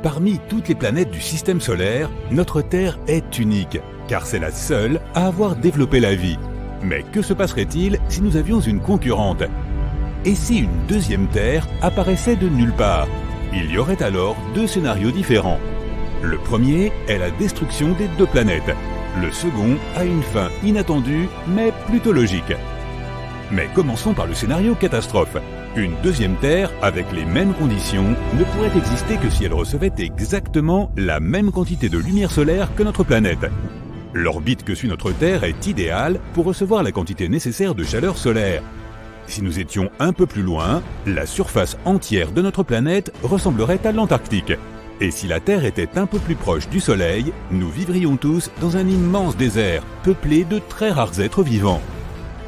Parmi toutes les planètes du système solaire, notre Terre est unique, car c'est la seule à avoir développé la vie. Mais que se passerait-il si nous avions une concurrente? Et si une deuxième Terre apparaissait de nulle part? Il y aurait alors deux scénarios différents. Le premier est la destruction des deux planètes. Le second a une fin inattendue, mais plutôt logique. Mais commençons par le scénario catastrophe. Une deuxième Terre, avec les mêmes conditions, ne pourrait exister que si elle recevait exactement la même quantité de lumière solaire que notre planète. L'orbite que suit notre Terre est idéale pour recevoir la quantité nécessaire de chaleur solaire. Si nous étions un peu plus loin, la surface entière de notre planète ressemblerait à l'Antarctique. Et si la Terre était un peu plus proche du Soleil, nous vivrions tous dans un immense désert, peuplé de très rares êtres vivants.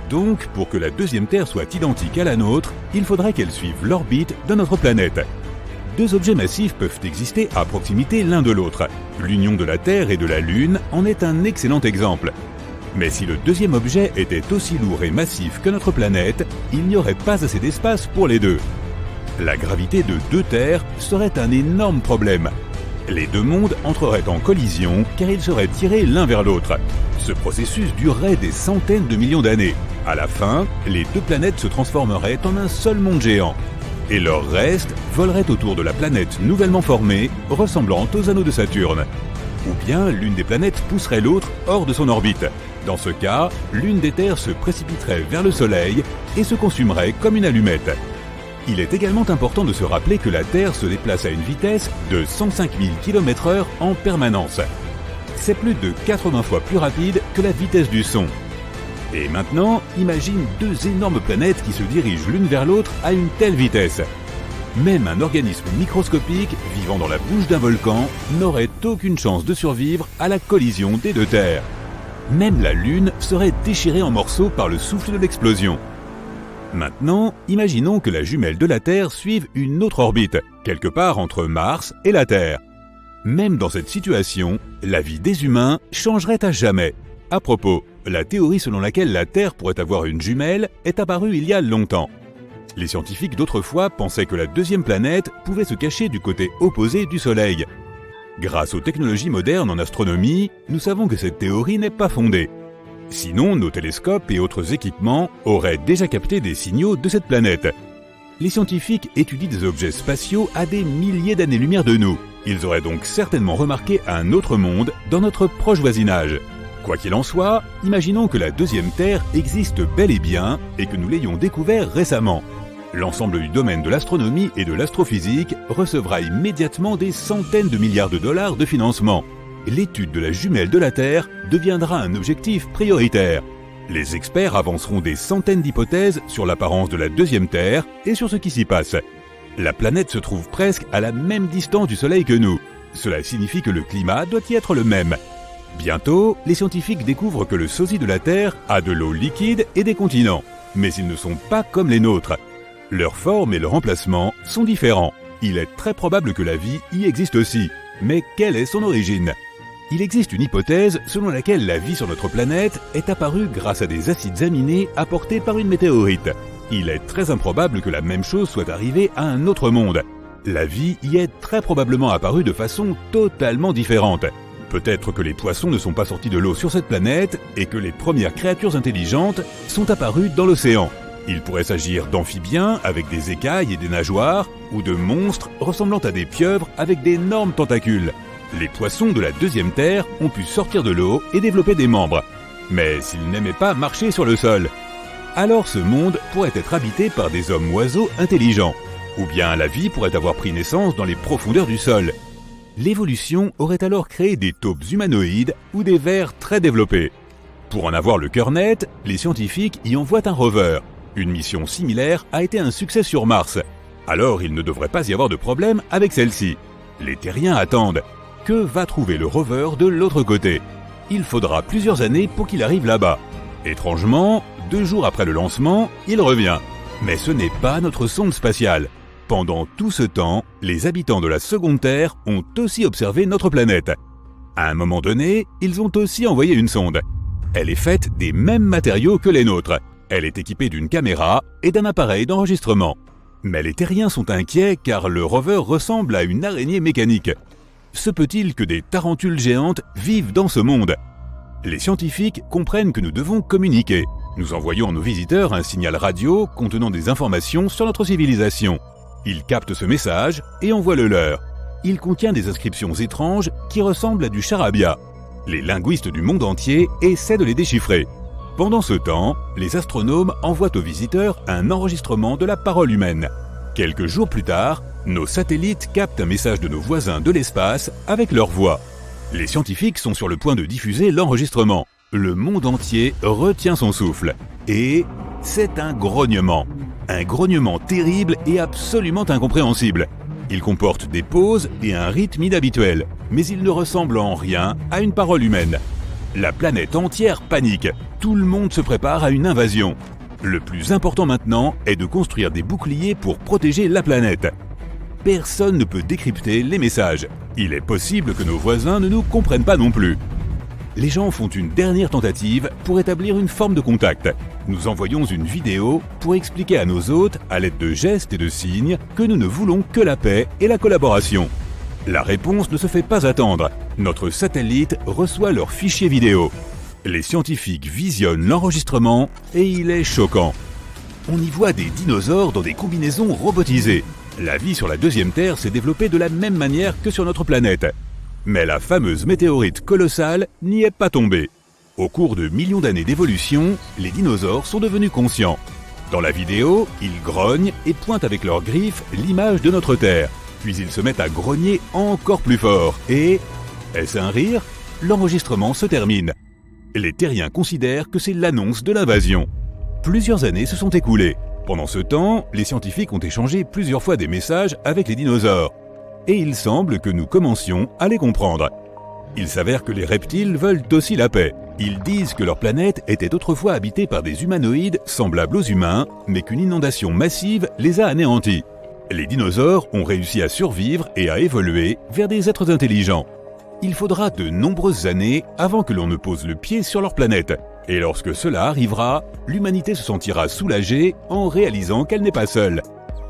Donc, pour que la deuxième Terre soit identique à la nôtre, il faudrait qu'elle suive l'orbite de notre planète. Deux objets massifs peuvent exister à proximité l'un de l'autre. L'union de la Terre et de la Lune en est un excellent exemple. Mais si le deuxième objet était aussi lourd et massif que notre planète, il n'y aurait pas assez d'espace pour les deux. La gravité de deux Terres serait un énorme problème. Les deux mondes entreraient en collision car ils seraient tirés l'un vers l'autre. Ce processus durerait des centaines de millions d'années. À la fin, les deux planètes se transformeraient en un seul monde géant. Et leur reste volerait autour de la planète nouvellement formée, ressemblant aux anneaux de Saturne. Ou bien l'une des planètes pousserait l'autre hors de son orbite. Dans ce cas, l'une des terres se précipiterait vers le Soleil et se consumerait comme une allumette. Il est également important de se rappeler que la Terre se déplace à une vitesse de 105 000 km/h en permanence. C'est plus de 80 fois plus rapide que la vitesse du son. Et maintenant, imagine deux énormes planètes qui se dirigent l'une vers l'autre à une telle vitesse. Même un organisme microscopique vivant dans la bouche d'un volcan n'aurait aucune chance de survivre à la collision des deux terres. Même la Lune serait déchirée en morceaux par le souffle de l'explosion. Maintenant, imaginons que la jumelle de la Terre suive une autre orbite, quelque part entre Mars et la Terre. Même dans cette situation, la vie des humains changerait à jamais. À propos, la théorie selon laquelle la Terre pourrait avoir une jumelle est apparue il y a longtemps. Les scientifiques d'autrefois pensaient que la deuxième planète pouvait se cacher du côté opposé du Soleil. Grâce aux technologies modernes en astronomie, nous savons que cette théorie n'est pas fondée. Sinon, nos télescopes et autres équipements auraient déjà capté des signaux de cette planète. Les scientifiques étudient des objets spatiaux à des milliers d'années-lumière de nous. Ils auraient donc certainement remarqué un autre monde dans notre proche voisinage. Quoi qu'il en soit, imaginons que la deuxième Terre existe bel et bien et que nous l'ayons découvert récemment. L'ensemble du domaine de l'astronomie et de l'astrophysique recevra immédiatement des centaines de milliards de dollars de financement. L'étude de la jumelle de la Terre deviendra un objectif prioritaire. Les experts avanceront des centaines d'hypothèses sur l'apparence de la deuxième Terre et sur ce qui s'y passe. La planète se trouve presque à la même distance du Soleil que nous. Cela signifie que le climat doit y être le même. Bientôt, les scientifiques découvrent que le sosie de la Terre a de l'eau liquide et des continents. Mais ils ne sont pas comme les nôtres. Leur forme et leur emplacement sont différents. Il est très probable que la vie y existe aussi. Mais quelle est son origine ? Il existe une hypothèse selon laquelle la vie sur notre planète est apparue grâce à des acides aminés apportés par une météorite. Il est très improbable que la même chose soit arrivée à un autre monde. La vie y est très probablement apparue de façon totalement différente. Peut-être que les poissons ne sont pas sortis de l'eau sur cette planète et que les premières créatures intelligentes sont apparues dans l'océan. Il pourrait s'agir d'amphibiens avec des écailles et des nageoires, ou de monstres ressemblant à des pieuvres avec d'énormes tentacules. Les poissons de la deuxième Terre ont pu sortir de l'eau et développer des membres. Mais s'ils n'aimaient pas marcher sur le sol, alors ce monde pourrait être habité par des hommes-oiseaux intelligents. Ou bien la vie pourrait avoir pris naissance dans les profondeurs du sol. L'évolution aurait alors créé des taupes humanoïdes ou des vers très développés. Pour en avoir le cœur net, les scientifiques y envoient un rover. Une mission similaire a été un succès sur Mars. Alors il ne devrait pas y avoir de problème avec celle-ci. Les terriens attendent. Que va trouver le rover de l'autre côté ? Il faudra plusieurs années pour qu'il arrive là-bas. Étrangement, 2 jours après le lancement, il revient. Mais ce n'est pas notre sonde spatiale. Pendant tout ce temps, les habitants de la seconde Terre ont aussi observé notre planète. À un moment donné, ils ont aussi envoyé une sonde. Elle est faite des mêmes matériaux que les nôtres. Elle est équipée d'une caméra et d'un appareil d'enregistrement. Mais les terriens sont inquiets car le rover ressemble à une araignée mécanique. Se peut-il que des tarentules géantes vivent dans ce monde ? Les scientifiques comprennent que nous devons communiquer. Nous envoyons à nos visiteurs un signal radio contenant des informations sur notre civilisation. Ils captent ce message et envoient le leur. Il contient des inscriptions étranges qui ressemblent à du charabia. Les linguistes du monde entier essaient de les déchiffrer. Pendant ce temps, les astronomes envoient aux visiteurs un enregistrement de la parole humaine. Quelques jours plus tard, nos satellites captent un message de nos voisins de l'espace avec leur voix. Les scientifiques sont sur le point de diffuser l'enregistrement. Le monde entier retient son souffle. Et c'est un grognement. Un grognement terrible et absolument incompréhensible. Il comporte des pauses et un rythme inhabituel, mais il ne ressemble en rien à une parole humaine. La planète entière panique. Tout le monde se prépare à une invasion. Le plus important maintenant est de construire des boucliers pour protéger la planète. Personne ne peut décrypter les messages. Il est possible que nos voisins ne nous comprennent pas non plus. Les gens font une dernière tentative pour établir une forme de contact. Nous envoyons une vidéo pour expliquer à nos hôtes, à l'aide de gestes et de signes, que nous ne voulons que la paix et la collaboration. La réponse ne se fait pas attendre. Notre satellite reçoit leur fichier vidéo. Les scientifiques visionnent l'enregistrement et il est choquant. On y voit des dinosaures dans des combinaisons robotisées. La vie sur la deuxième Terre s'est développée de la même manière que sur notre planète. Mais la fameuse météorite colossale n'y est pas tombée. Au cours de millions d'années d'évolution, les dinosaures sont devenus conscients. Dans la vidéo, ils grognent et pointent avec leurs griffes l'image de notre Terre. Puis ils se mettent à grogner encore plus fort. Et, est-ce un rire ? L'enregistrement se termine. Les terriens considèrent que c'est l'annonce de l'invasion. Plusieurs années se sont écoulées. Pendant ce temps, les scientifiques ont échangé plusieurs fois des messages avec les dinosaures. Et il semble que nous commencions à les comprendre. Il s'avère que les reptiles veulent aussi la paix. Ils disent que leur planète était autrefois habitée par des humanoïdes semblables aux humains, mais qu'une inondation massive les a anéantis. Les dinosaures ont réussi à survivre et à évoluer vers des êtres intelligents. Il faudra de nombreuses années avant que l'on ne pose le pied sur leur planète. Et lorsque cela arrivera, l'humanité se sentira soulagée en réalisant qu'elle n'est pas seule.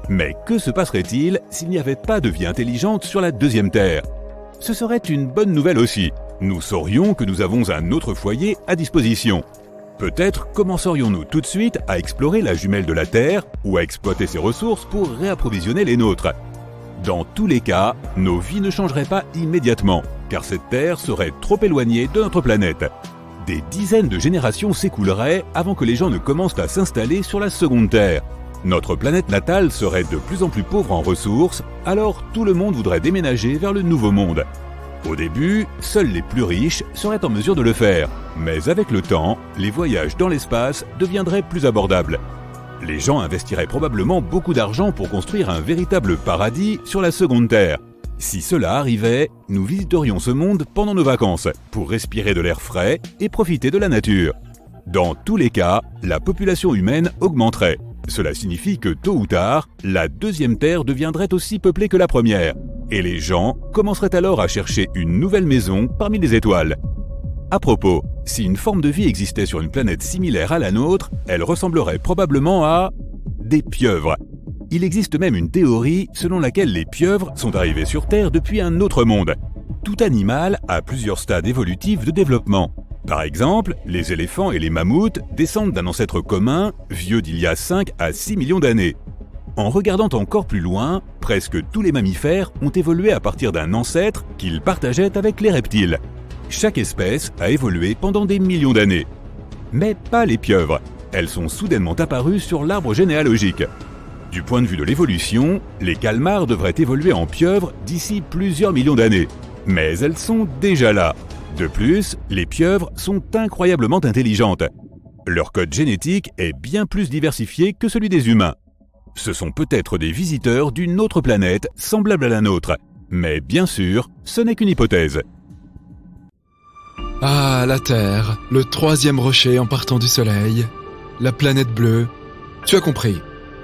Mais que se passerait-il s'il n'y avait pas de vie intelligente sur la deuxième Terre ? Ce serait une bonne nouvelle aussi. Nous saurions que nous avons un autre foyer à disposition. Peut-être commencerions-nous tout de suite à explorer la jumelle de la Terre ou à exploiter ses ressources pour réapprovisionner les nôtres. Dans tous les cas, nos vies ne changeraient pas immédiatement, car cette Terre serait trop éloignée de notre planète. Des dizaines de générations s'écouleraient avant que les gens ne commencent à s'installer sur la seconde Terre. Notre planète natale serait de plus en plus pauvre en ressources, alors tout le monde voudrait déménager vers le nouveau monde. Au début, seuls les plus riches seraient en mesure de le faire, mais avec le temps, les voyages dans l'espace deviendraient plus abordables. Les gens investiraient probablement beaucoup d'argent pour construire un véritable paradis sur la seconde Terre. Si cela arrivait, nous visiterions ce monde pendant nos vacances, pour respirer de l'air frais et profiter de la nature. Dans tous les cas, la population humaine augmenterait. Cela signifie que tôt ou tard, la deuxième Terre deviendrait aussi peuplée que la première. Et les gens commenceraient alors à chercher une nouvelle maison parmi les étoiles. À propos, si une forme de vie existait sur une planète similaire à la nôtre, elle ressemblerait probablement à des pieuvres. Il existe même une théorie selon laquelle les pieuvres sont arrivées sur Terre depuis un autre monde. Tout animal a plusieurs stades évolutifs de développement. Par exemple, les éléphants et les mammouths descendent d'un ancêtre commun, vieux d'il y a 5 à 6 millions d'années. En regardant encore plus loin, presque tous les mammifères ont évolué à partir d'un ancêtre qu'ils partageaient avec les reptiles. Chaque espèce a évolué pendant des millions d'années. Mais pas les pieuvres. Elles sont soudainement apparues sur l'arbre généalogique. Du point de vue de l'évolution, les calmars devraient évoluer en pieuvres d'ici plusieurs millions d'années. Mais elles sont déjà là. De plus, les pieuvres sont incroyablement intelligentes. Leur code génétique est bien plus diversifié que celui des humains. Ce sont peut-être des visiteurs d'une autre planète semblable à la nôtre. Mais bien sûr, ce n'est qu'une hypothèse. Ah, la Terre, le troisième rocher en partant du Soleil, la planète bleue. Tu as compris.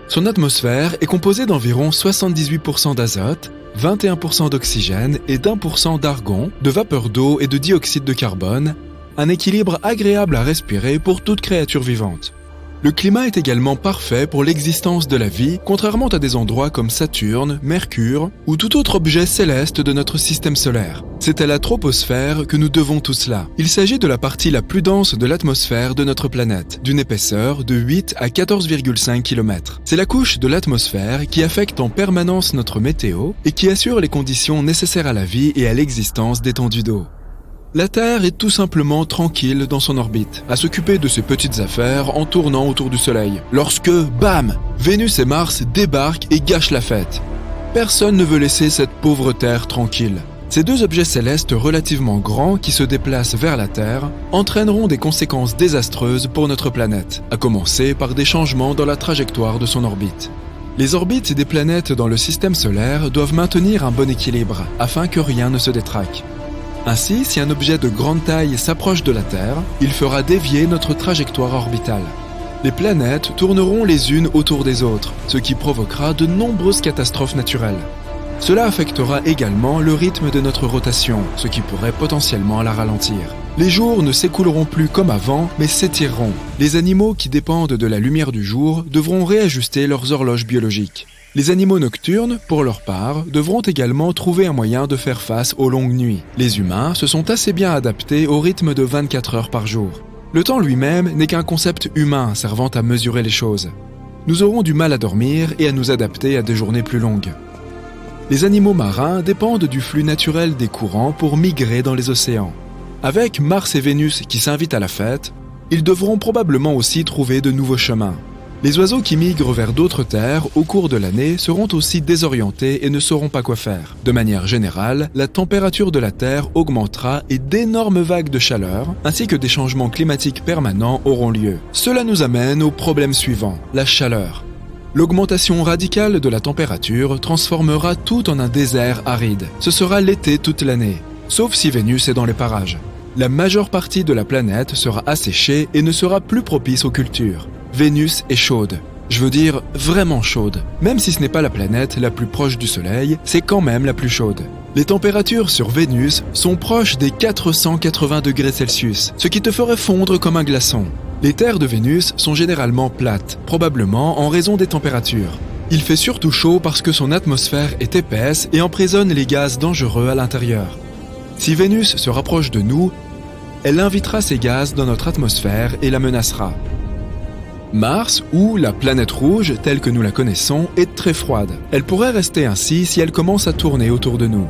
Son atmosphère est composée d'environ 78% d'azote, 21% d'oxygène et d'1% d'argon, de vapeur d'eau et de dioxyde de carbone, un équilibre agréable à respirer pour toute créature vivante. Le climat est également parfait pour l'existence de la vie, contrairement à des endroits comme Saturne, Mercure ou tout autre objet céleste de notre système solaire. C'est à la troposphère que nous devons tout cela. Il s'agit de la partie la plus dense de l'atmosphère de notre planète, d'une épaisseur de 8 à 14,5 km. C'est la couche de l'atmosphère qui affecte en permanence notre météo et qui assure les conditions nécessaires à la vie et à l'existence d'étendues d'eau. La Terre est tout simplement tranquille dans son orbite, à s'occuper de ses petites affaires en tournant autour du Soleil. Lorsque, bam, Vénus et Mars débarquent et gâchent la fête. Personne ne veut laisser cette pauvre Terre tranquille. Ces deux objets célestes relativement grands qui se déplacent vers la Terre entraîneront des conséquences désastreuses pour notre planète, à commencer par des changements dans la trajectoire de son orbite. Les orbites des planètes dans le système solaire doivent maintenir un bon équilibre afin que rien ne se détraque. Ainsi, si un objet de grande taille s'approche de la Terre, il fera dévier notre trajectoire orbitale. Les planètes tourneront les unes autour des autres, ce qui provoquera de nombreuses catastrophes naturelles. Cela affectera également le rythme de notre rotation, ce qui pourrait potentiellement la ralentir. Les jours ne s'écouleront plus comme avant, mais s'étireront. Les animaux qui dépendent de la lumière du jour devront réajuster leurs horloges biologiques. Les animaux nocturnes, pour leur part, devront également trouver un moyen de faire face aux longues nuits. Les humains se sont assez bien adaptés au rythme de 24 heures par jour. Le temps lui-même n'est qu'un concept humain servant à mesurer les choses. Nous aurons du mal à dormir et à nous adapter à des journées plus longues. Les animaux marins dépendent du flux naturel des courants pour migrer dans les océans. Avec Mars et Vénus qui s'invitent à la fête, ils devront probablement aussi trouver de nouveaux chemins. Les oiseaux qui migrent vers d'autres terres au cours de l'année seront aussi désorientés et ne sauront pas quoi faire. De manière générale, la température de la Terre augmentera et d'énormes vagues de chaleur, ainsi que des changements climatiques permanents auront lieu. Cela nous amène au problème suivant, la chaleur. L'augmentation radicale de la température transformera tout en un désert aride. Ce sera l'été toute l'année, sauf si Vénus est dans les parages. La majeure partie de la planète sera asséchée et ne sera plus propice aux cultures. Vénus est chaude. Je veux dire vraiment chaude. Même si ce n'est pas la planète la plus proche du Soleil, c'est quand même la plus chaude. Les températures sur Vénus sont proches des 480 degrés Celsius, ce qui te ferait fondre comme un glaçon. Les terres de Vénus sont généralement plates, probablement en raison des températures. Il fait surtout chaud parce que son atmosphère est épaisse et emprisonne les gaz dangereux à l'intérieur. Si Vénus se rapproche de nous, elle invitera ces gaz dans notre atmosphère et la menacera. Mars, ou la planète rouge telle que nous la connaissons, est très froide. Elle pourrait rester ainsi si elle commence à tourner autour de nous.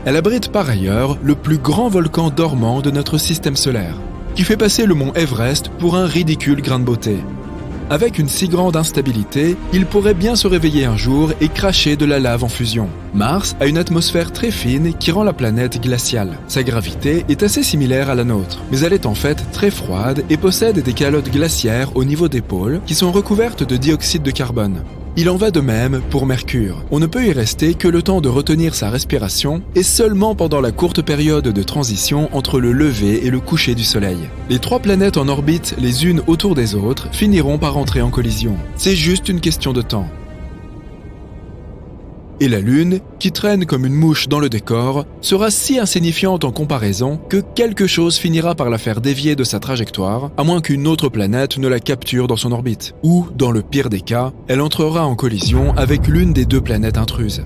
Elle abrite par ailleurs le plus grand volcan dormant de notre système solaire, qui fait passer le mont Everest pour un ridicule grain de beauté. Avec une si grande instabilité, il pourrait bien se réveiller un jour et cracher de la lave en fusion. Mars a une atmosphère très fine qui rend la planète glaciale. Sa gravité est assez similaire à la nôtre, mais elle est en fait très froide et possède des calottes glaciaires au niveau des pôles qui sont recouvertes de dioxyde de carbone. Il en va de même pour Mercure. On ne peut y rester que le temps de retenir sa respiration et seulement pendant la courte période de transition entre le lever et le coucher du Soleil. Les trois planètes en orbite les unes autour des autres finiront par entrer en collision. C'est juste une question de temps. Et la Lune, qui traîne comme une mouche dans le décor, sera si insignifiante en comparaison que quelque chose finira par la faire dévier de sa trajectoire, à moins qu'une autre planète ne la capture dans son orbite. Ou, dans le pire des cas, elle entrera en collision avec l'une des deux planètes intruses.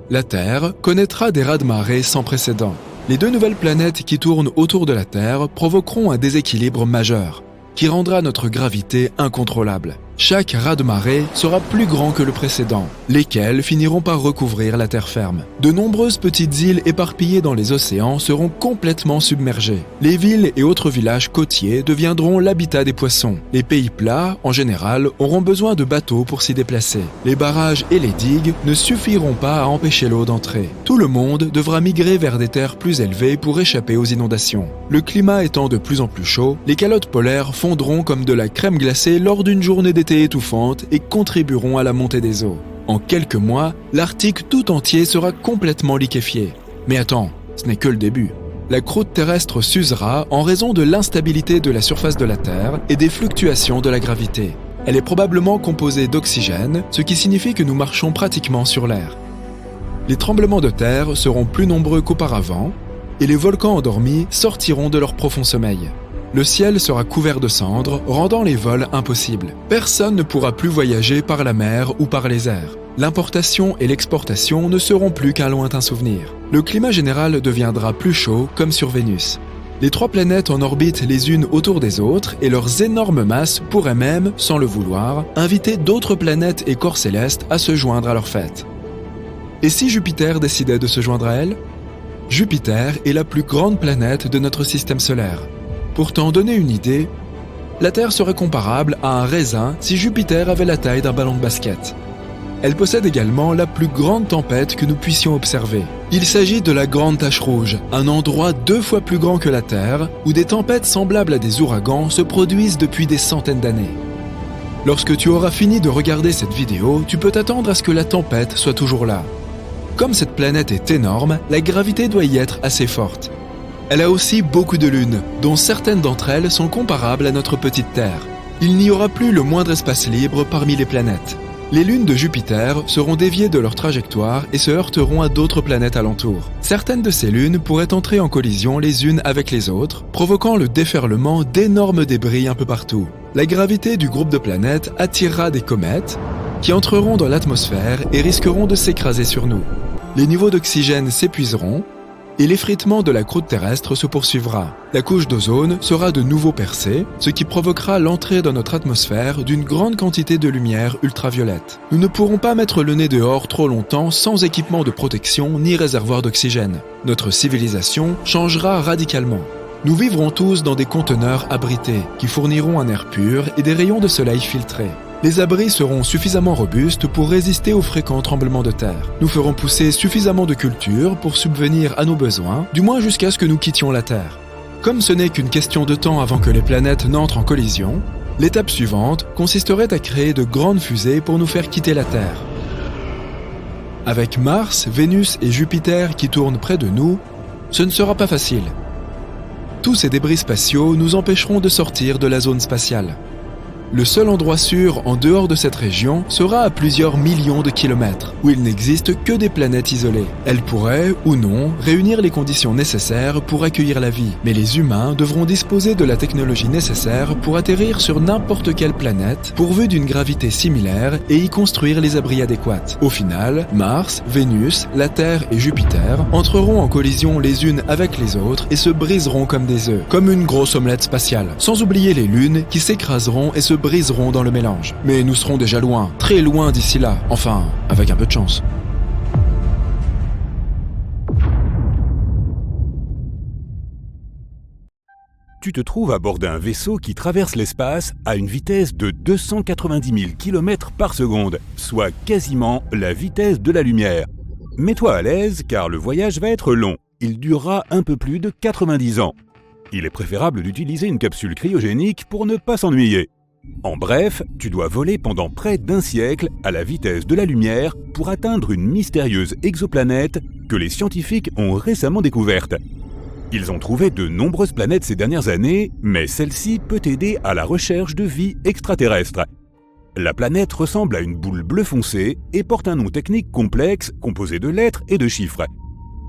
La Terre connaîtra des raz-de-marée sans précédent. Les deux nouvelles planètes qui tournent autour de la Terre provoqueront un déséquilibre majeur, qui rendra notre gravité incontrôlable. Chaque raz-de-marée sera plus grand que le précédent, lesquels finiront par recouvrir la terre ferme. De nombreuses petites îles éparpillées dans les océans seront complètement submergées. Les villes et autres villages côtiers deviendront l'habitat des poissons. Les pays plats, en général, auront besoin de bateaux pour s'y déplacer. Les barrages et les digues ne suffiront pas à empêcher l'eau d'entrer. Tout le monde devra migrer vers des terres plus élevées pour échapper aux inondations. Le climat étant de plus en plus chaud, les calottes polaires fondront comme de la crème glacée lors d'une journée d'été étouffante et contribueront à la montée des eaux. En quelques mois, l'Arctique tout entier sera complètement liquéfié. Mais attends, ce n'est que le début. La croûte terrestre s'usera en raison de l'instabilité de la surface de la Terre et des fluctuations de la gravité. Elle est probablement composée d'oxygène, ce qui signifie que nous marchons pratiquement sur l'air. Les tremblements de terre seront plus nombreux qu'auparavant et les volcans endormis sortiront de leur profond sommeil. le ciel sera couvert de cendres, rendant les vols impossibles. Personne ne pourra plus voyager par la mer ou par les airs. L'importation et l'exportation ne seront plus qu'un lointain souvenir. Le climat général deviendra plus chaud, comme sur Vénus. Les 3 planètes en orbite les unes autour des autres et leurs énormes masses pourraient même, sans le vouloir, inviter d'autres planètes et corps célestes à se joindre à leur fête. Et si Jupiter décidait de se joindre à elle ? Jupiter est la plus grande planète de notre système solaire. Pour t'en donner une idée, la Terre serait comparable à un raisin si Jupiter avait la taille d'un ballon de basket. Elle possède également la plus grande tempête que nous puissions observer. Il s'agit de la Grande Tache Rouge, un endroit 2 fois plus grand que la Terre, où des tempêtes semblables à des ouragans se produisent depuis des centaines d'années. Lorsque tu auras fini de regarder cette vidéo, tu peux t'attendre à ce que la tempête soit toujours là. Comme cette planète est énorme, la gravité doit y être assez forte. Elle a aussi beaucoup de lunes, dont certaines d'entre elles sont comparables à notre petite Terre. Il n'y aura plus le moindre espace libre parmi les planètes. Les lunes de Jupiter seront déviées de leur trajectoire et se heurteront à d'autres planètes alentour. Certaines de ces lunes pourraient entrer en collision les unes avec les autres, provoquant le déferlement d'énormes débris un peu partout. La gravité du groupe de planètes attirera des comètes qui entreront dans l'atmosphère et risqueront de s'écraser sur nous. Les niveaux d'oxygène s'épuiseront et l'effritement de la croûte terrestre se poursuivra. La couche d'ozone sera de nouveau percée, ce qui provoquera l'entrée dans notre atmosphère d'une grande quantité de lumière ultraviolette. Nous ne pourrons pas mettre le nez dehors trop longtemps sans équipement de protection ni réservoir d'oxygène. Notre civilisation changera radicalement. Nous vivrons tous dans des conteneurs abrités, qui fourniront un air pur et des rayons de soleil filtrés. Les abris seront suffisamment robustes pour résister aux fréquents tremblements de terre. Nous ferons pousser suffisamment de cultures pour subvenir à nos besoins, du moins jusqu'à ce que nous quittions la Terre. Comme ce n'est qu'une question de temps avant que les planètes n'entrent en collision, l'étape suivante consisterait à créer de grandes fusées pour nous faire quitter la Terre. Avec Mars, Vénus et Jupiter qui tournent près de nous, ce ne sera pas facile. Tous ces débris spatiaux nous empêcheront de sortir de la zone spatiale. Le seul endroit sûr en dehors de cette région sera à plusieurs millions de kilomètres, où il n'existe que des planètes isolées. Elles pourraient, ou non, réunir les conditions nécessaires pour accueillir la vie, mais les humains devront disposer de la technologie nécessaire pour atterrir sur n'importe quelle planète, pourvue d'une gravité similaire, et y construire les abris adéquats. Au final, Mars, Vénus, la Terre et Jupiter entreront en collision les unes avec les autres et se briseront comme des œufs, comme une grosse omelette spatiale, sans oublier les lunes qui s'écraseront et se briseront dans le mélange. Mais nous serons déjà loin, très loin d'ici là, enfin, avec un peu de chance. Tu te trouves à bord d'un vaisseau qui traverse l'espace à une vitesse de 290 000 km par seconde, soit quasiment la vitesse de la lumière. Mets-toi à l'aise car le voyage va être long. Il durera un peu plus de 90 ans. Il est préférable d'utiliser une capsule cryogénique pour ne pas s'ennuyer. En bref, tu dois voler pendant près d'1 siècle à la vitesse de la lumière pour atteindre une mystérieuse exoplanète que les scientifiques ont récemment découverte. Ils ont trouvé de nombreuses planètes ces dernières années, mais celle-ci peut aider à la recherche de vie extraterrestre. La planète ressemble à une boule bleu foncé et porte un nom technique complexe composé de lettres et de chiffres.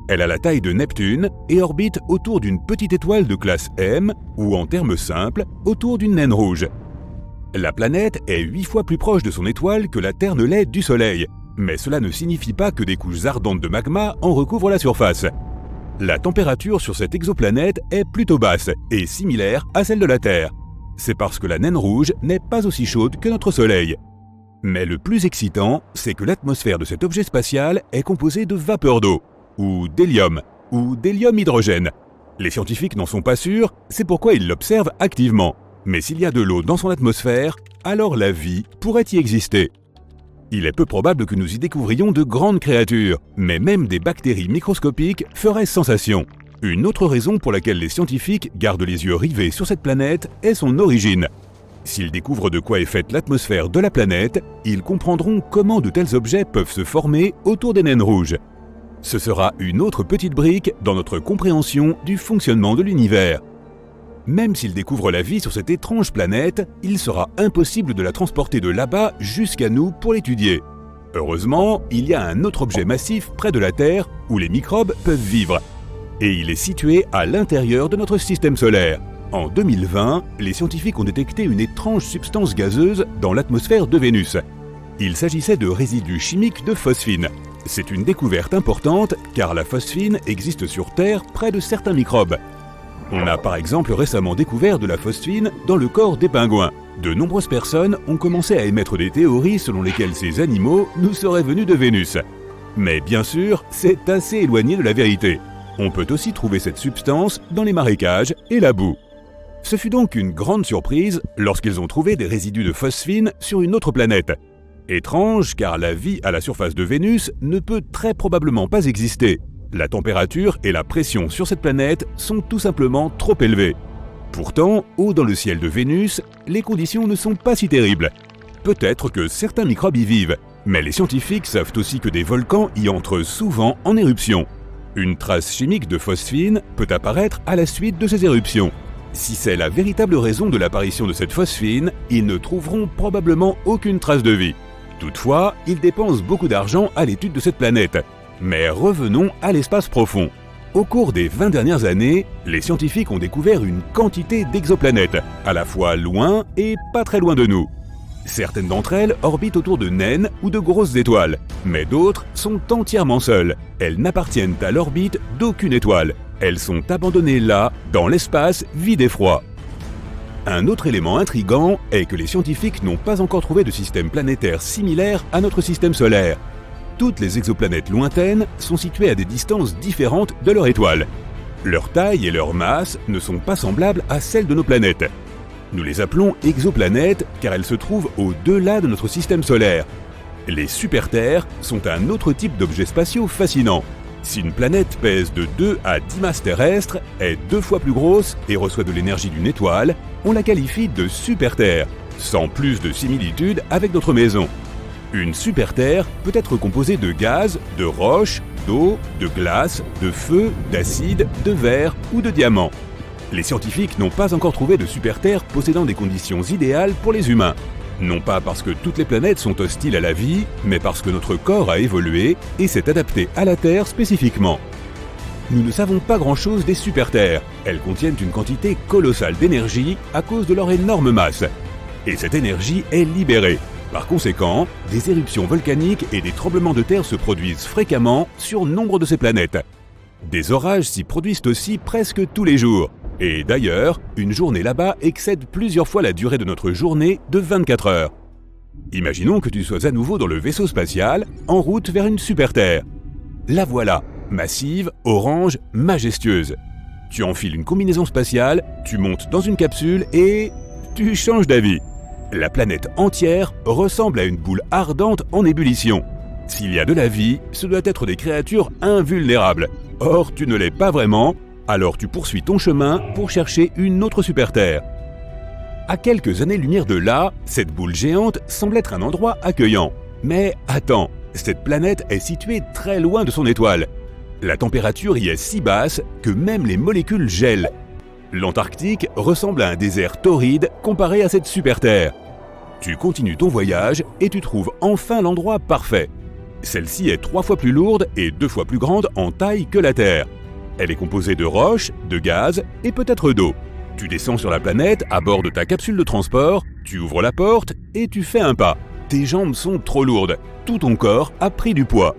Elle a la taille de Neptune et orbite autour d'une petite étoile de classe M, ou en termes simples, autour d'une naine rouge. La planète est 8 fois plus proche de son étoile que la Terre ne l'est du Soleil, mais cela ne signifie pas que des couches ardentes de magma en recouvrent la surface. La température sur cette exoplanète est plutôt basse et similaire à celle de la Terre. C'est parce que la naine rouge n'est pas aussi chaude que notre Soleil. Mais le plus excitant, c'est que l'atmosphère de cet objet spatial est composée de vapeur d'eau, ou d'hélium hydrogène. Les scientifiques n'en sont pas sûrs, c'est pourquoi ils l'observent activement. Mais s'il y a de l'eau dans son atmosphère, alors la vie pourrait y exister. Il est peu probable que nous y découvrions de grandes créatures, mais même des bactéries microscopiques feraient sensation. Une autre raison pour laquelle les scientifiques gardent les yeux rivés sur cette planète est son origine. S'ils découvrent de quoi est faite l'atmosphère de la planète, ils comprendront comment de tels objets peuvent se former autour des naines rouges. Ce sera une autre petite brique dans notre compréhension du fonctionnement de l'univers. Même s'ils découvrent la vie sur cette étrange planète, il sera impossible de la transporter de là-bas jusqu'à nous pour l'étudier. Heureusement, il y a un autre objet massif près de la Terre où les microbes peuvent vivre. Et il est situé à l'intérieur de notre système solaire. En 2020, les scientifiques ont détecté une étrange substance gazeuse dans l'atmosphère de Vénus. Il s'agissait de résidus chimiques de phosphine. C'est une découverte importante car la phosphine existe sur Terre près de certains microbes. On a par exemple récemment découvert de la phosphine dans le corps des pingouins. De nombreuses personnes ont commencé à émettre des théories selon lesquelles ces animaux nous seraient venus de Vénus. Mais bien sûr, c'est assez éloigné de la vérité. On peut aussi trouver cette substance dans les marécages et la boue. Ce fut donc une grande surprise lorsqu'ils ont trouvé des résidus de phosphine sur une autre planète. Étrange car la vie à la surface de Vénus ne peut très probablement pas exister. La température et la pression sur cette planète sont tout simplement trop élevées. Pourtant, haut dans le ciel de Vénus, les conditions ne sont pas si terribles. Peut-être que certains microbes y vivent, mais les scientifiques savent aussi que des volcans y entrent souvent en éruption. Une trace chimique de phosphine peut apparaître à la suite de ces éruptions. Si c'est la véritable raison de l'apparition de cette phosphine, ils ne trouveront probablement aucune trace de vie. Toutefois, ils dépensent beaucoup d'argent à l'étude de cette planète. Mais revenons à l'espace profond. Au cours des 20 dernières années, les scientifiques ont découvert une quantité d'exoplanètes, à la fois loin et pas très loin de nous. Certaines d'entre elles orbitent autour de naines ou de grosses étoiles, mais d'autres sont entièrement seules. Elles n'appartiennent à l'orbite d'aucune étoile. Elles sont abandonnées là, dans l'espace vide et froid. Un autre élément intrigant est que les scientifiques n'ont pas encore trouvé de système planétaire similaire à notre système solaire. Toutes les exoplanètes lointaines sont situées à des distances différentes de leur étoile. Leur taille et leur masse ne sont pas semblables à celles de nos planètes. Nous les appelons exoplanètes car elles se trouvent au-delà de notre système solaire. Les super-terres sont un autre type d'objets spatiaux fascinants. Si une planète pèse de 2 à 10 masses terrestres, est 2 fois plus grosse et reçoit de l'énergie d'une étoile, on la qualifie de super-terre, sans plus de similitude avec notre maison. Une super-terre peut être composée de gaz, de roches, d'eau, de glace, de feu, d'acide, de verre ou de diamants. Les scientifiques n'ont pas encore trouvé de super-terre possédant des conditions idéales pour les humains. Non pas parce que toutes les planètes sont hostiles à la vie, mais parce que notre corps a évolué et s'est adapté à la Terre spécifiquement. Nous ne savons pas grand-chose des super-terres. Elles contiennent une quantité colossale d'énergie à cause de leur énorme masse. Et cette énergie est libérée. Par conséquent, des éruptions volcaniques et des tremblements de terre se produisent fréquemment sur nombre de ces planètes. Des orages s'y produisent aussi presque tous les jours. Et d'ailleurs, une journée là-bas excède plusieurs fois la durée de notre journée de 24 heures. Imaginons que tu sois à nouveau dans le vaisseau spatial, en route vers une super-terre. La voilà, massive, orange, majestueuse. Tu enfiles une combinaison spatiale, tu montes dans une capsule et tu changes d'avis. La planète entière ressemble à une boule ardente en ébullition. S'il y a de la vie, ce doit être des créatures invulnérables. Or, tu ne l'es pas vraiment. Alors tu poursuis ton chemin pour chercher une autre super-terre. À quelques années-lumière de là, cette boule géante semble être un endroit accueillant. Mais attends, cette planète est située très loin de son étoile. La température y est si basse que même les molécules gèlent. L'Antarctique ressemble à un désert torride comparé à cette super-terre. Tu continues ton voyage et tu trouves enfin l'endroit parfait. Celle-ci est 3 fois plus lourde et 2 fois plus grande en taille que la Terre. Elle est composée de roches, de gaz et peut-être d'eau. Tu descends sur la planète à bord de ta capsule de transport, tu ouvres la porte et tu fais un pas. Tes jambes sont trop lourdes, tout ton corps a pris du poids.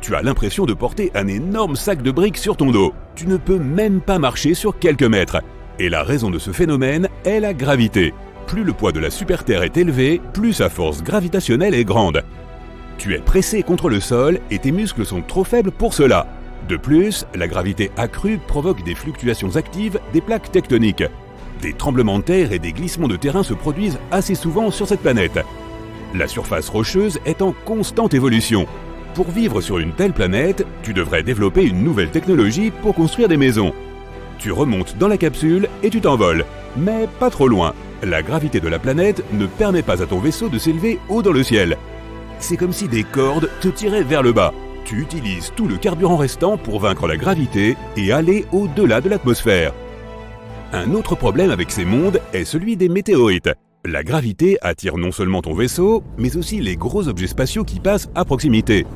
Tu as l'impression de porter un énorme sac de briques sur ton dos. Tu ne peux même pas marcher sur quelques mètres. Et la raison de ce phénomène est la gravité. Plus le poids de la super-terre est élevé, plus sa force gravitationnelle est grande. Tu es pressé contre le sol et tes muscles sont trop faibles pour cela. De plus, la gravité accrue provoque des fluctuations actives des plaques tectoniques. Des tremblements de terre et des glissements de terrain se produisent assez souvent sur cette planète. La surface rocheuse est en constante évolution. Pour vivre sur une telle planète, tu devrais développer une nouvelle technologie pour construire des maisons. Tu remontes dans la capsule et tu t'envoles, mais pas trop loin. La gravité de la planète ne permet pas à ton vaisseau de s'élever haut dans le ciel. C'est comme si des cordes te tiraient vers le bas. Tu utilises tout le carburant restant pour vaincre la gravité et aller au-delà de l'atmosphère. Un autre problème avec ces mondes est celui des météorites. La gravité attire non seulement ton vaisseau, mais aussi les gros objets spatiaux qui passent à proximité.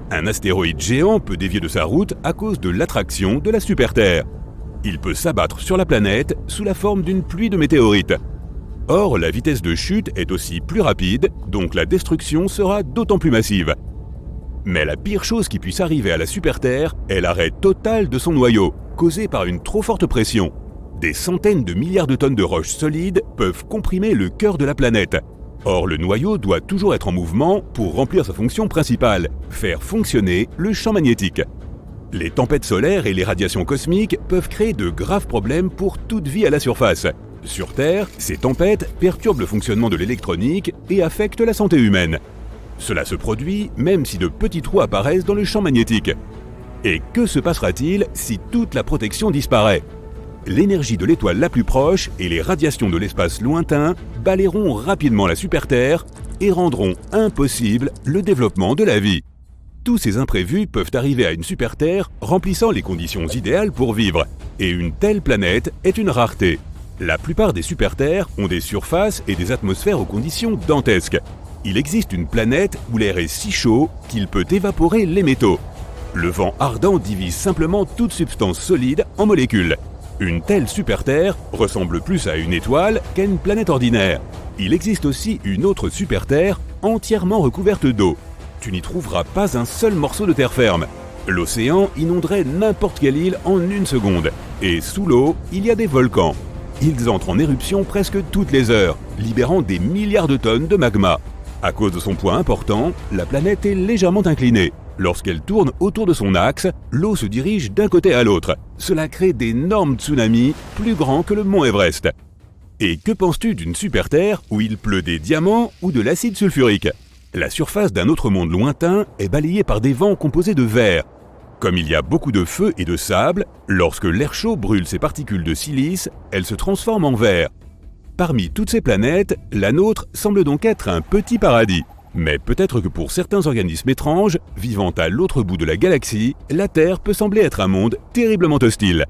Un astéroïde géant peut dévier de sa route à cause de l'attraction de la super-terre. Il peut s'abattre sur la planète sous la forme d'une pluie de météorites. Or, la vitesse de chute est aussi plus rapide, donc la destruction sera d'autant plus massive. Mais la pire chose qui puisse arriver à la super-Terre est l'arrêt total de son noyau, causé par une trop forte pression. Des centaines de milliards de tonnes de roches solides peuvent comprimer le cœur de la planète. Or, le noyau doit toujours être en mouvement pour remplir sa fonction principale, faire fonctionner le champ magnétique. Les tempêtes solaires et les radiations cosmiques peuvent créer de graves problèmes pour toute vie à la surface. Sur Terre, ces tempêtes perturbent le fonctionnement de l'électronique et affectent la santé humaine. Cela se produit même si de petits trous apparaissent dans le champ magnétique. Et que se passera-t-il si toute la protection disparaît ? L'énergie de l'étoile la plus proche et les radiations de l'espace lointain balayeront rapidement la super-Terre et rendront impossible le développement de la vie. Tous ces imprévus peuvent arriver à une super-Terre remplissant les conditions idéales pour vivre, et une telle planète est une rareté. La plupart des super-Terres ont des surfaces et des atmosphères aux conditions dantesques. Il existe une planète où l'air est si chaud qu'il peut évaporer les métaux. Le vent ardent divise simplement toute substance solide en molécules. Une telle super-Terre ressemble plus à une étoile qu'à une planète ordinaire. Il existe aussi une autre super-Terre entièrement recouverte d'eau. Tu n'y trouveras pas un seul morceau de terre ferme. L'océan inonderait n'importe quelle île en une seconde. Et sous l'eau, il y a des volcans. Ils entrent en éruption presque toutes les heures, libérant des milliards de tonnes de magma. À cause de son poids important, la planète est légèrement inclinée. Lorsqu'elle tourne autour de son axe, l'eau se dirige d'un côté à l'autre. Cela crée d'énormes tsunamis, plus grands que le mont Everest. Et que penses-tu d'une super-Terre où il pleut des diamants ou de l'acide sulfurique ? La surface d'un autre monde lointain est balayée par des vents composés de verre. Comme il y a beaucoup de feu et de sable, lorsque l'air chaud brûle ces particules de silice, elles se transforment en verre. Parmi toutes ces planètes, la nôtre semble donc être un petit paradis. Mais peut-être que pour certains organismes étranges, vivant à l'autre bout de la galaxie, la Terre peut sembler être un monde terriblement hostile.